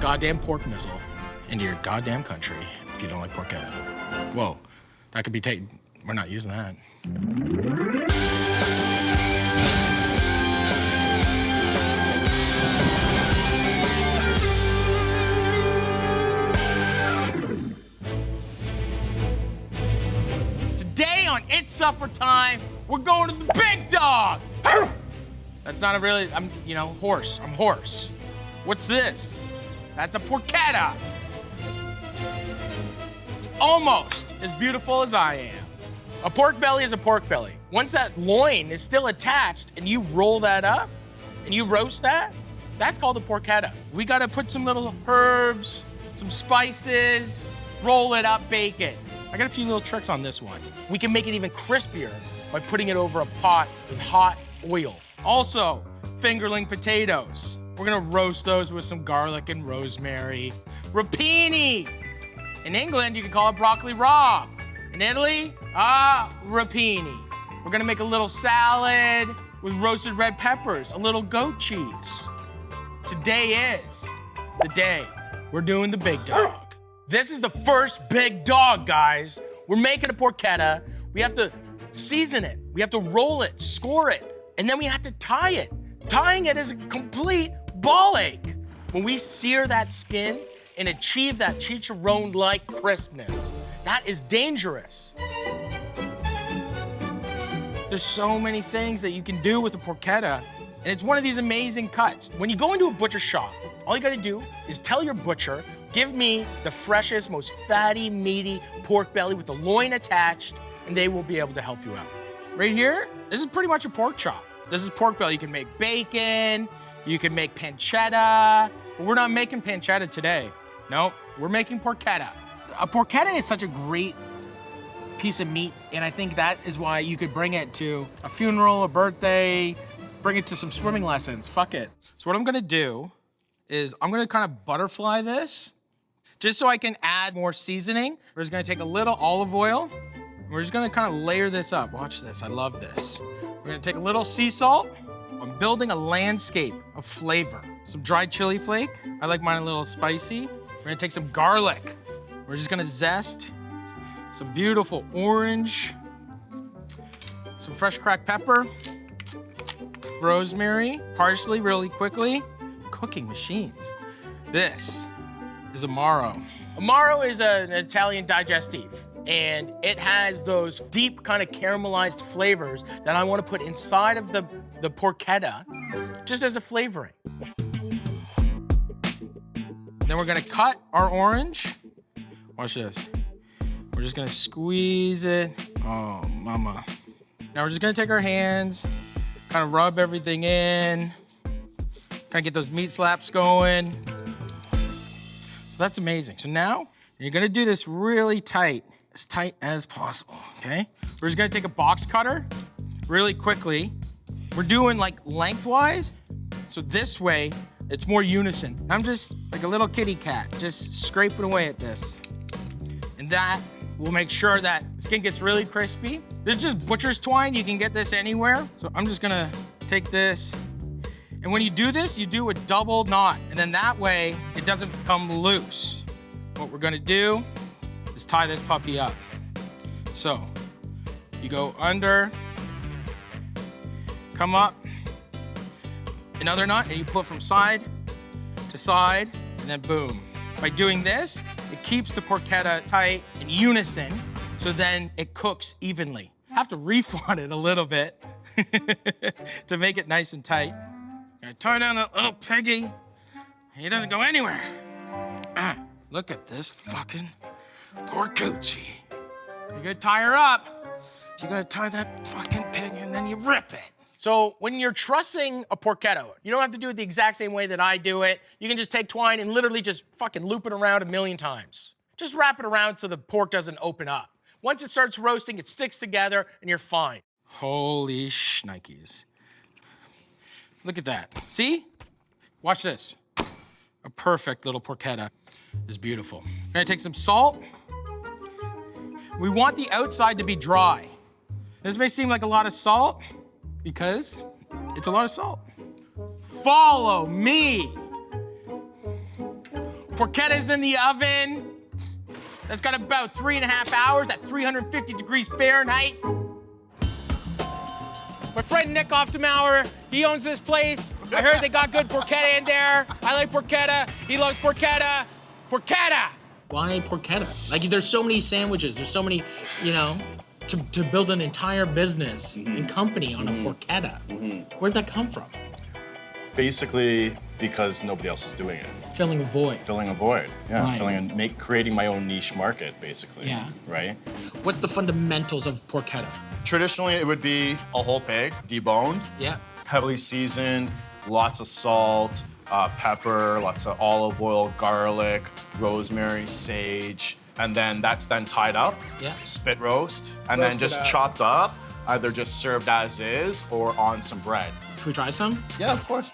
goddamn pork missile into your goddamn country if you don't like porchetta. Whoa, that could be taken. We're not using that. Today on It's Supper Time, we're going to the big dog. That's not a really, horse. I'm horse. What's this? That's a porchetta. It's almost as beautiful as I am. A pork belly is a pork belly. Once that loin is still attached and you roll that up and you roast that, that's called a porchetta. We gotta put some little herbs, some spices, roll it up, bake it. I got a few little tricks on this one. We can make it even crispier by putting it over a pot with hot oil. Also, fingerling potatoes. We're gonna roast those with some garlic and rosemary. Rapini. In England, you can call it broccoli rabe. In Italy, rapini. We're gonna make a little salad with roasted red peppers, a little goat cheese. Today is the day we're doing the big dog. This is the first big dog, guys. We're making a porchetta. We have to season it. We have to roll it, score it, and then we have to tie it. Tying it is a complete ball ache. When we sear that skin and achieve that chicharron-like crispness, that is dangerous. There's so many things that you can do with a porchetta, and it's one of these amazing cuts. When you go into a butcher shop, all you gotta do is tell your butcher, give me the freshest, most fatty, meaty pork belly with the loin attached, and they will be able to help you out. Right here, this is pretty much a pork chop. This is pork belly. You can make bacon, you can make pancetta, but we're not making pancetta today. No, we're making porchetta. A porchetta is such a great piece of meat, and I think that is why you could bring it to a funeral, a birthday, bring it to some swimming lessons. Fuck it. So what I'm gonna do is I'm gonna kind of butterfly this, just so I can add more seasoning. We're just gonna take a little olive oil. We're just gonna kind of layer this up. Watch this, I love this. We're gonna take a little sea salt. I'm building a landscape of flavor. Some dried chili flake. I like mine a little spicy. We're gonna take some garlic. We're just gonna zest some beautiful orange, some fresh cracked pepper, rosemary, parsley really quickly. Cooking machines. This is Amaro. Amaro is an Italian digestive, and it has those deep kind of caramelized flavors that I want to put inside of the porchetta just as a flavoring. Then we're gonna cut our orange. Watch this. We're just gonna squeeze it. Oh, mama. Now we're just gonna take our hands, kind of rub everything in, kind of get those meat slaps going. So that's amazing. So now you're gonna do this really tight, as tight as possible, okay? We're just gonna take a box cutter really quickly. We're doing like lengthwise, so this way it's more unison. I'm just like a little kitty cat, just scraping away at this. And that will make sure that skin gets really crispy. This is just butcher's twine. You can get this anywhere. So I'm just gonna take this. And when you do this, you do a double knot. And then that way, it doesn't come loose. What we're gonna do is tie this puppy up. So you go under, come up, another knot, and you pull it from side to side, and then boom. By doing this, it keeps the porchetta tight in unison, so then it cooks evenly. I have to reflot it a little bit to make it nice and tight. Gonna tie down that little piggy. He doesn't go anywhere. Look at this fucking poor coochie. You're gonna tie her up. You're gonna tie that fucking pig and then you rip it. So when you're trussing a porchetta, you don't have to do it the exact same way that I do it. You can just take twine and literally just fucking loop it around 1,000,000 times. Just wrap it around so the pork doesn't open up. Once it starts roasting, it sticks together and you're fine. Holy shnikes. Look at that. See? Watch this. A perfect little porchetta is beautiful. I'm gonna take some salt. We want the outside to be dry. This may seem like a lot of salt because it's a lot of salt. Follow me. porchetta's in the oven. That's got about 3.5 hours at 350 degrees Fahrenheit. My friend Nick Oftemauer, he owns this place. I heard they got good porchetta in there. I like porchetta. He loves porchetta. Porchetta! Why porchetta? Like, there's so many sandwiches. There's so many, you know, to build an entire business and company on a porchetta. Where'd that come from? Basically, because nobody else is doing it. Filling a void. Filling a void. Yeah, Right. creating my own niche market, basically. Yeah. Right? What's the fundamentals of porchetta? Traditionally, it would be a whole pig, deboned, Yeah. heavily seasoned, lots of salt, pepper, lots of olive oil, garlic, rosemary, sage, and then that's then tied up, Yeah. spit roast, and then Roasted just up. chopped up, either just served as is or on some bread. Can we try some? Yeah, of course.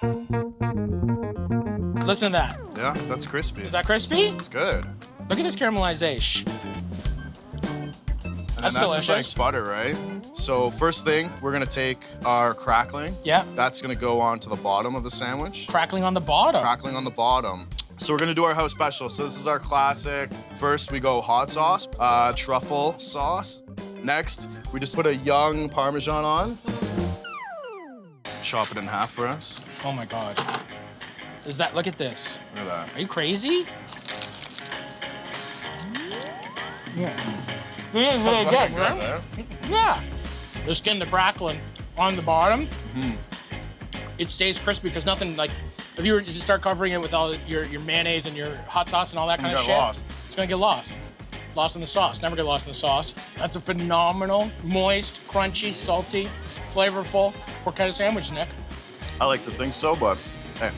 Listen to that. Yeah, that's crispy. Is that crispy? It's good. Look at this caramelization. And That's that's just delicious. like butter, right? So first thing, we're gonna take our crackling. Yeah. That's gonna go on to the bottom of the sandwich. Crackling on the bottom. Crackling on the bottom. So we're gonna do our house special. So this is our classic. First, we go hot sauce, truffle sauce. Next, we just put a young Parmesan on. Chop it in half for us. Oh my God. Look at this. Look at that. Are you crazy? Yeah. Really good, right? Yeah. The skin, the crackling on the bottom. It stays crispy because nothing like, if you were to start covering it with all your mayonnaise and your hot sauce and all that kind of Get shit, lost. it's gonna get lost. Lost in the sauce. Never get lost in the sauce. That's a phenomenal, moist, crunchy, salty, flavorful porchetta sandwich, Nick. I like to think so, but hey.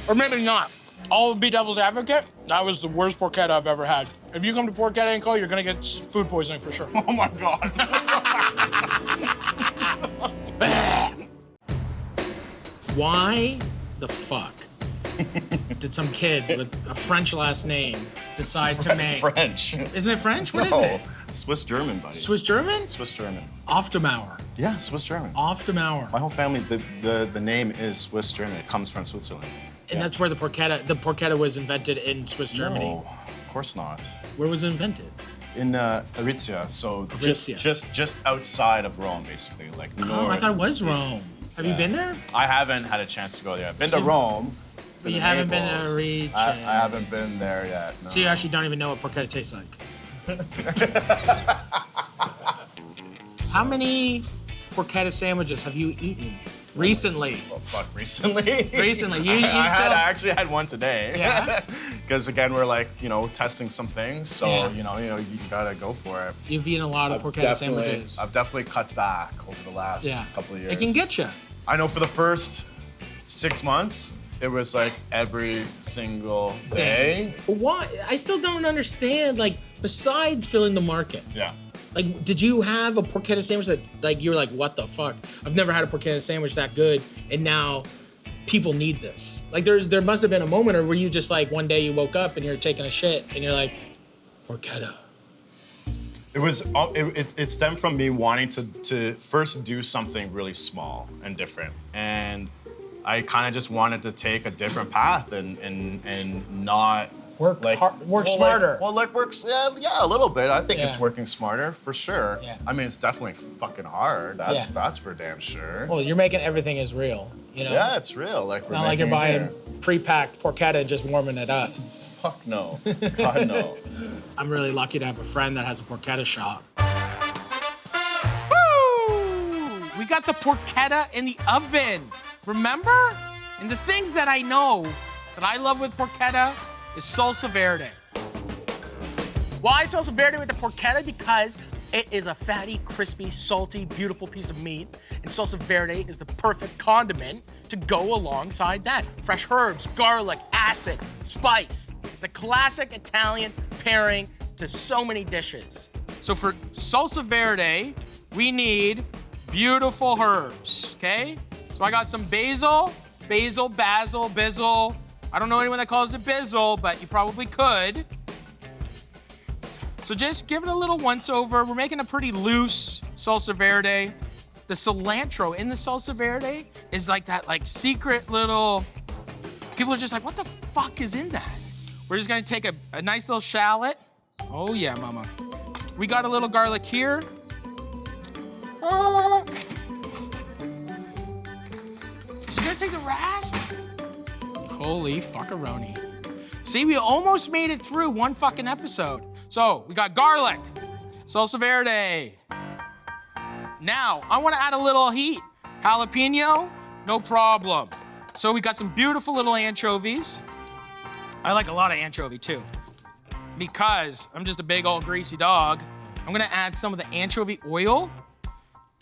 Or maybe not. I'll be devil's advocate. That was the worst porchetta I've ever had. If you come to Porquetta & Co., you're gonna get food poisoning for sure. Oh my God. Why the fuck did some kid with a French last name decide to make... French. Isn't it French? What is No, it? Swiss German, buddy. Swiss German? Swiss German. Oftemauer. Yeah, Swiss German. Oftemauer. My whole family, the name is Swiss German. It comes from Switzerland. And that's where the porchetta was invented in Swiss Germany. No, of course not. Where was it invented? In Aritzia, so Aritzia. just outside of Rome, basically, like north. Oh, I thought it was Rome. Have you been there? I haven't had a chance to go there. I've been to Rome. But you haven't been to Aritzia. I haven't been there yet. No. So you actually don't even know what porchetta tastes like. How many porchetta sandwiches have you eaten recently? Oh, fuck, recently? Recently. I actually had one today. Yeah? Because again, we're like, testing some things, so Yeah. you gotta go for it. You've eaten a lot of porchetta sandwiches. I've definitely cut back over the last couple of years. It can get you. I know for the first 6 months, it was like every single day. But why? I still don't understand, like, besides filling the market. Yeah. Like, did you have a porchetta sandwich that, like, you were like, what the fuck? I've never had a porchetta sandwich that good, and now people need this. Like, there must have been a moment where you just, like, one day you woke up and you're taking a shit, and you're like, porchetta. It stemmed from me wanting to first do something really small and different. And I kind of just wanted to take a different path and not Work smarter. Works, yeah, a little bit. I think it's Yeah. working smarter for sure. Yeah. I mean, it's definitely fucking hard. That's for damn sure. Well, you're making everything is real, you know? Yeah, it's real. Like we're Not like you're making it buying here. pre-packed porchetta and just warming it up. Fuck no. God no. I'm really lucky to have a friend that has a porchetta shop. Woo! We got the porchetta in the oven. Remember? And the things that I know that I love with porchetta is salsa verde. Why salsa verde with the porchetta? Because it is a fatty, crispy, salty, beautiful piece of meat, and salsa verde is the perfect condiment to go alongside that. Fresh herbs, garlic, acid, spice. It's a classic Italian pairing to so many dishes. So for salsa verde, we need beautiful herbs, okay? So I got some basil, bizzle. I don't know anyone that calls it bizzle, but you probably could. So just give it a little once over. We're making a pretty loose salsa verde. The cilantro in the salsa verde is like that secret little, people are just like, what the fuck is in that? We're just gonna take a nice little shallot. Oh yeah, mama. We got a little garlic here. Oh. Did you guys take the rasp? Holy fuckaroni. See, we almost made it through one fucking episode. So, we got garlic, salsa verde. Now, I wanna add a little heat. Jalapeno, no problem. So we got some beautiful little anchovies. I like a lot of anchovy too. Because I'm just a big old greasy dog, I'm gonna add some of the anchovy oil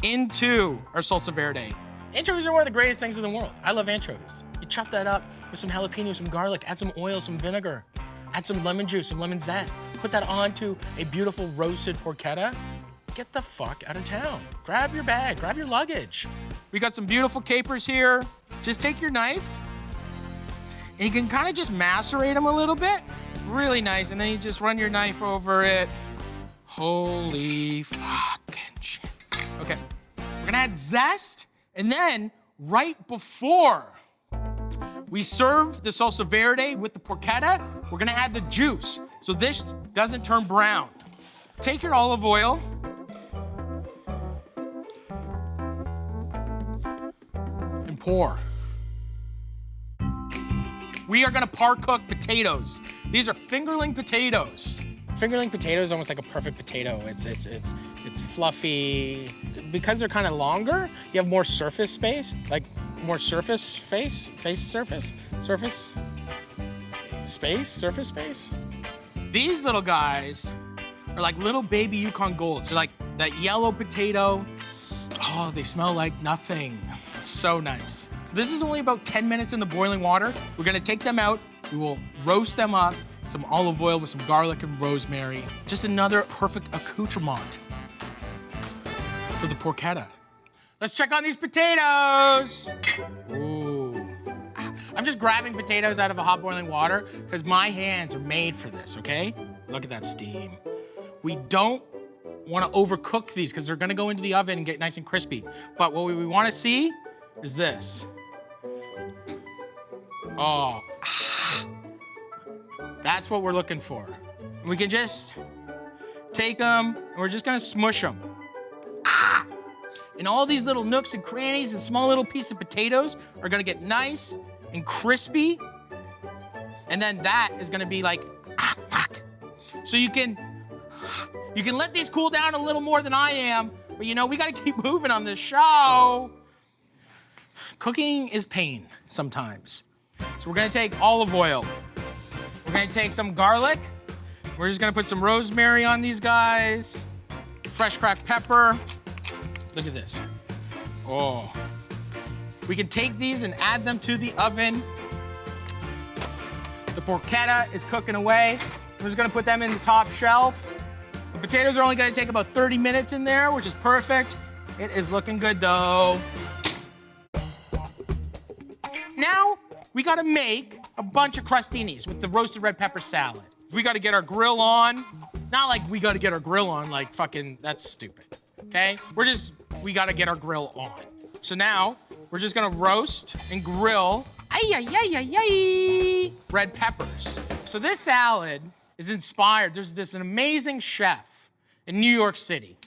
into our salsa verde. Anchovies are one of the greatest things in the world. I love anchovies. You chop that up with some jalapeno, some garlic, add some oil, some vinegar, add some lemon juice, some lemon zest, put that onto a beautiful roasted porchetta. Get the fuck out of town. Grab your bag, grab your luggage. We got some beautiful capers here. Just take your knife and you can kind of just macerate them a little bit. Really nice, and then you just run your knife over it. Holy fucking shit. Okay, we're gonna add zest, and then right before we serve the salsa verde with the porchetta, we're gonna add the juice, so this doesn't turn brown. Take your olive oil, and pour. We are gonna par cook potatoes. These are fingerling potatoes. Fingerling potato is almost like a perfect potato. It's fluffy. Because they're kind of longer, you have more surface space, like more surface space. These little guys are like little baby Yukon Golds. They're like that yellow potato. Oh, they smell like nothing. It's so nice. This is only about 10 minutes in the boiling water. We're gonna take them out. We will roast them up, some olive oil with some garlic and rosemary. Just another perfect accoutrement for the porchetta. Let's check on these potatoes. Ooh. I'm just grabbing potatoes out of a hot boiling water because my hands are made for this, okay? Look at that steam. We don't wanna overcook these because they're gonna go into the oven and get nice and crispy. But what we wanna see is this. Oh, that's what we're looking for. We can just take them and we're just gonna smush them. And all these little nooks and crannies and small little pieces of potatoes are gonna get nice and crispy. And then that is gonna be like, fuck. So you can let these cool down a little more than I am, but you know, we gotta keep moving on this show. Cooking is pain sometimes. So we're gonna take olive oil. We're gonna take some garlic. We're just gonna put some rosemary on these guys. Fresh cracked pepper. Look at this. Oh. We can take these and add them to the oven. The porchetta is cooking away. We're just gonna put them in the top shelf. The potatoes are only gonna take about 30 minutes in there, which is perfect. It is looking good though. Now, we gotta make a bunch of crostinis with the roasted red pepper salad. We gotta get our grill on. Not like we gotta get our grill on, like fucking, that's stupid, okay? We gotta get our grill on. So now, we're just gonna roast and grill red peppers. So this salad is inspired. There's an amazing chef in New York City,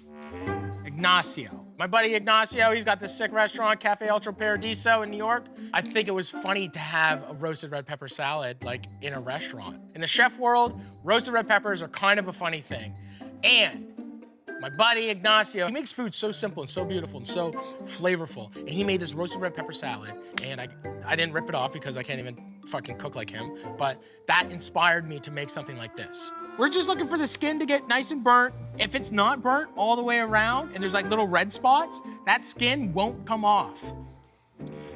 Ignacio. My buddy Ignacio, he's got this sick restaurant, Cafe Ultra Paradiso in New York. I think it was funny to have a roasted red pepper salad, like, in a restaurant. In the chef world, roasted red peppers are kind of a funny thing. And my buddy Ignacio, he makes food so simple and so beautiful and so flavorful. And he made this roasted red pepper salad, and I didn't rip it off because I can't even fucking cook like him, but that inspired me to make something like this. We're just looking for the skin to get nice and burnt. If it's not burnt all the way around and there's like little red spots, that skin won't come off.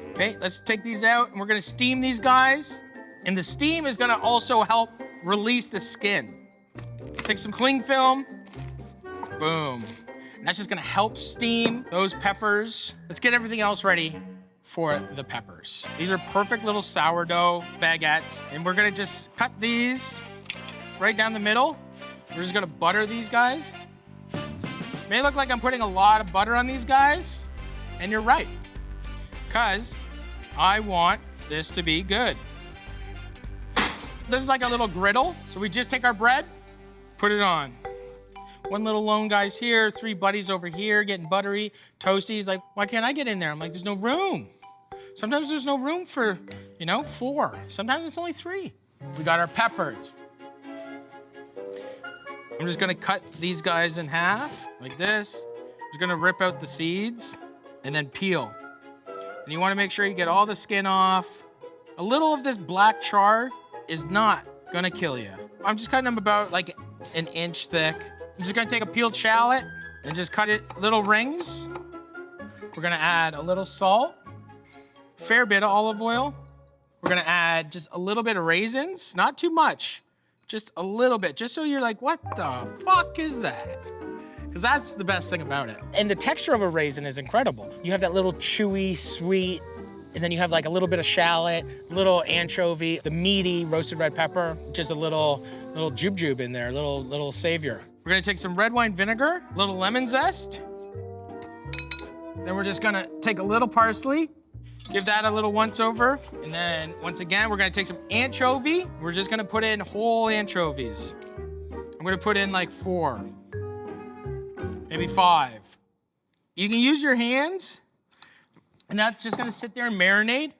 Okay, let's take these out and we're gonna steam these guys. And the steam is gonna also help release the skin. Take some cling film, boom. And that's just gonna help steam those peppers. Let's get everything else ready for the peppers. These are perfect little sourdough baguettes. And we're gonna just cut these right down the middle. We're just gonna butter these guys. May look like I'm putting a lot of butter on these guys, and you're right, because I want this to be good. This is like a little griddle. So we just take our bread, put it on. One little lone guy's here, 3 buddies over here getting buttery, toasty. He's like, why can't I get in there? I'm like, there's no room. Sometimes there's no room for, 4. Sometimes it's only 3. We got our peppers. I'm just gonna cut these guys in half, like this. Just gonna rip out the seeds and then peel. And you wanna make sure you get all the skin off. A little of this black char is not gonna kill you. I'm just cutting them about like an inch thick. I'm just gonna take a peeled shallot and just cut it little rings. We're gonna add a little salt, fair bit of olive oil. We're gonna add just a little bit of raisins, not too much, just a little bit, just so you're like, what the fuck is that? Because that's the best thing about it. And the texture of a raisin is incredible. You have that little chewy, sweet, and then you have like a little bit of shallot, little anchovy, the meaty roasted red pepper, just a little jube in there, little savior. We're gonna take some red wine vinegar, a little lemon zest. Then we're just gonna take a little parsley, give that a little once over. And then once again, we're gonna take some anchovy. We're just gonna put in whole anchovies. I'm gonna put in like 4, maybe 5. You can use your hands, and that's just gonna sit there and marinate.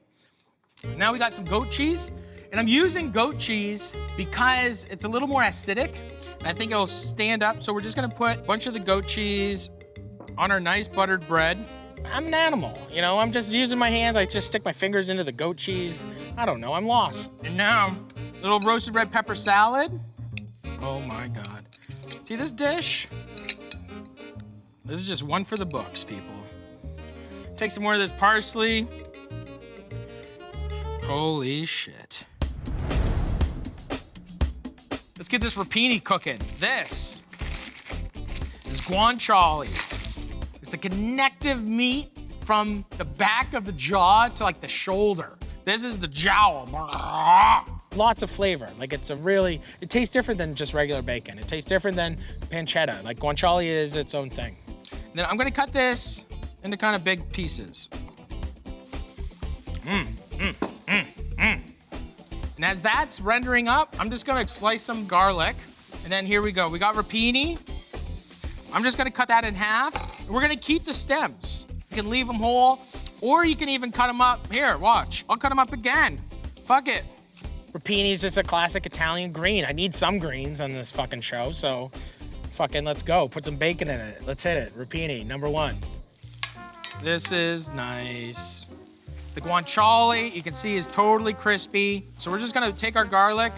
Now we got some goat cheese, and I'm using goat cheese because it's a little more acidic, and I think it'll stand up. So we're just gonna put a bunch of the goat cheese on our nice buttered bread. I'm an animal, I'm just using my hands. I just stick my fingers into the goat cheese. I don't know, I'm lost. And now, little roasted red pepper salad. Oh my God. See this dish? This is just one for the books, people. Take some more of this parsley. Holy shit. Let's get this rapini cooking. This is guanciale. It's the connective meat from the back of the jaw to like the shoulder. This is the jowl. Lots of flavor. Like it tastes different than just regular bacon. It tastes different than pancetta. Like guanciale is its own thing. And then I'm gonna cut this into kind of big pieces. And as that's rendering up, I'm just gonna slice some garlic. And then here we go. We got rapini. I'm just gonna cut that in half. We're gonna keep the stems. You can leave them whole, or you can even cut them up. Here, watch. I'll cut them up again. Fuck it. Rapini is just a classic Italian green. I need some greens on this fucking show, so fucking let's go. Put some bacon in it. Let's hit it. Rapini, number 1. This is nice. The guanciale, you can see, is totally crispy. So we're just gonna take our garlic.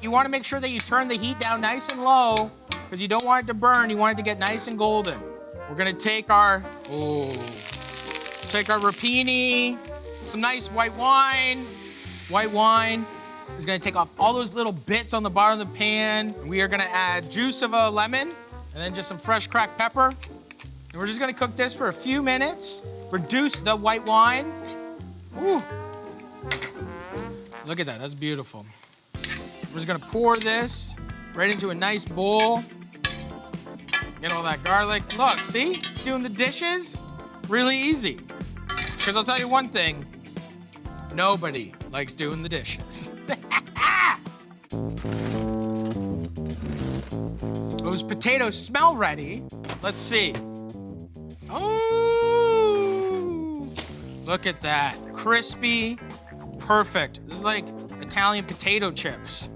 You wanna make sure that you turn the heat down nice and low, because you don't want it to burn. You want it to get nice and golden. We're gonna take our rapini, some nice white wine. White wine is gonna take off all those little bits on the bottom of the pan. We are gonna add juice of a lemon, and then just some fresh cracked pepper. And we're just gonna cook this for a few minutes. Reduce the white wine. Ooh. Look at that, that's beautiful. We're just gonna pour this right into a nice bowl. Get all that garlic. Look, see? Doing the dishes, really easy. Because I'll tell you one thing, nobody likes doing the dishes. Those potatoes smell ready. Let's see. Oh, look at that. Crispy, perfect. This is like Italian potato chips.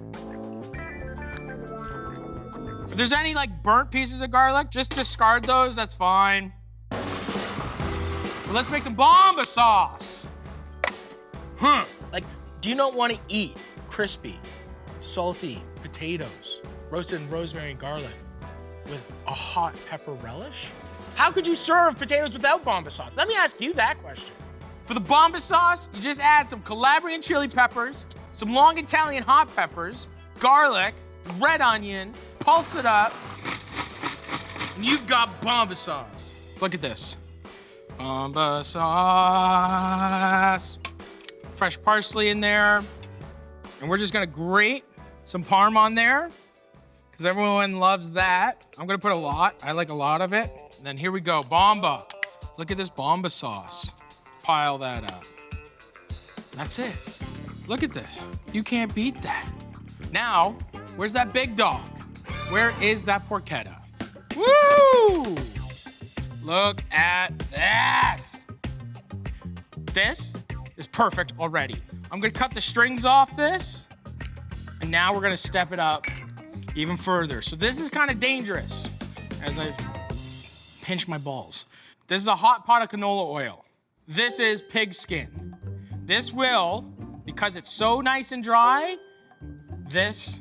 If there's any like burnt pieces of garlic, just discard those, that's fine. But let's make some Bomba sauce. Like, do you not want to eat crispy, salty potatoes, roasted in rosemary and garlic with a hot pepper relish? How could you serve potatoes without Bomba sauce? Let me ask you that question. For the Bomba sauce, you just add some Calabrian chili peppers, some long Italian hot peppers, garlic, red onion, pulse it up, and you've got Bomba sauce. Look at this. Bomba sauce. Fresh parsley in there. And we're just gonna grate some parm on there, because everyone loves that. I'm gonna put a lot. I like a lot of it. And then here we go, Bomba. Look at this Bomba sauce. Pile that up. That's it. Look at this. You can't beat that. Now, where's that big dog? Where is that porchetta? Woo! Look at this. This is perfect already. I'm gonna cut the strings off this, and now we're gonna step it up even further. So this is kind of dangerous as I pinch my balls. This is a hot pot of canola oil. This is pig skin. This will, because it's so nice and dry, this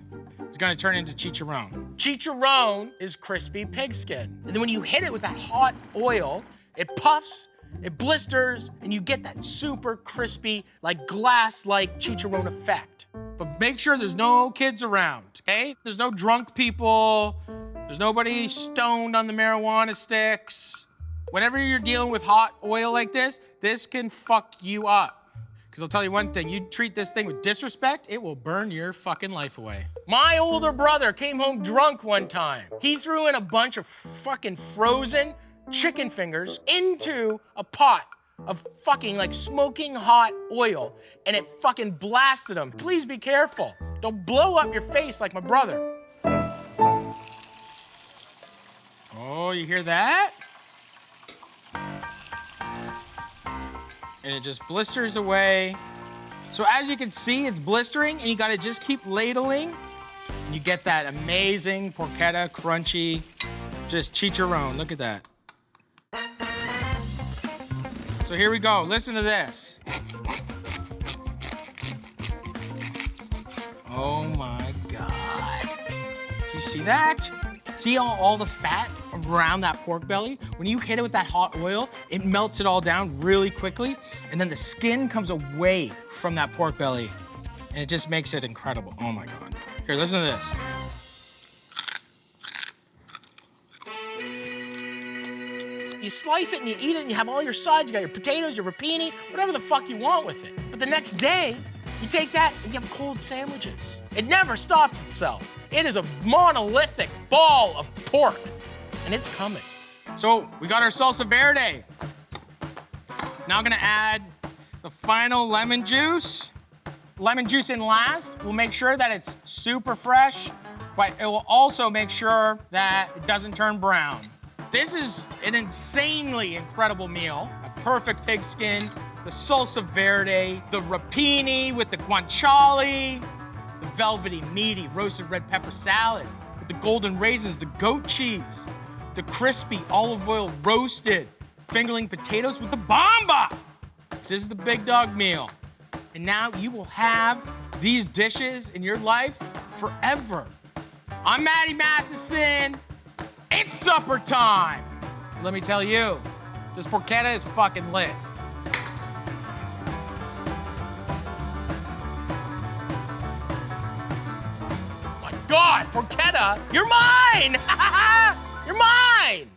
is gonna turn into chicharron. Chicharron is crispy pig skin. And then when you hit it with that hot oil, it puffs, it blisters, and you get that super crispy, like glass-like chicharron effect. But make sure there's no kids around, okay? There's no drunk people. There's nobody stoned on the marijuana sticks. Whenever you're dealing with hot oil like this can fuck you up. Because I'll tell you one thing, you treat this thing with disrespect, it will burn your fucking life away. My older brother came home drunk one time. He threw in a bunch of fucking frozen chicken fingers into a pot of fucking like smoking hot oil, and it fucking blasted him. Please be careful. Don't blow up your face like my brother. Oh, you hear that? And it just blisters away. So as you can see, it's blistering, and you gotta just keep ladling, and you get that amazing porchetta, crunchy, just chicharron. Look at that. So here we go, listen to this. Oh my God. Do you see that? See all the fat around that pork belly? When you hit it with that hot oil, it melts it all down really quickly, and then the skin comes away from that pork belly, and it just makes it incredible. Oh my God. Here, listen to this. You slice it and you eat it and you have all your sides. You got your potatoes, your rapini, whatever the fuck you want with it. But the next day, you take that and you have cold sandwiches. It never stops itself. It is a monolithic ball of pork, and it's coming. So we got our salsa verde. Now I'm gonna add the final lemon juice. Lemon juice in last. We'll make sure that it's super fresh, but it will also make sure that it doesn't turn brown. This is an insanely incredible meal. A perfect pig skin, the salsa verde, the rapini with the guanciale, the velvety, meaty, roasted red pepper salad with the golden raisins, the goat cheese, the crispy olive oil roasted fingerling potatoes with the Bomba. This is the big dog meal. And now you will have these dishes in your life forever. I'm Matty Matheson. It's supper time. Let me tell you, this porchetta is fucking lit. My God, porchetta, you're mine! You're mine!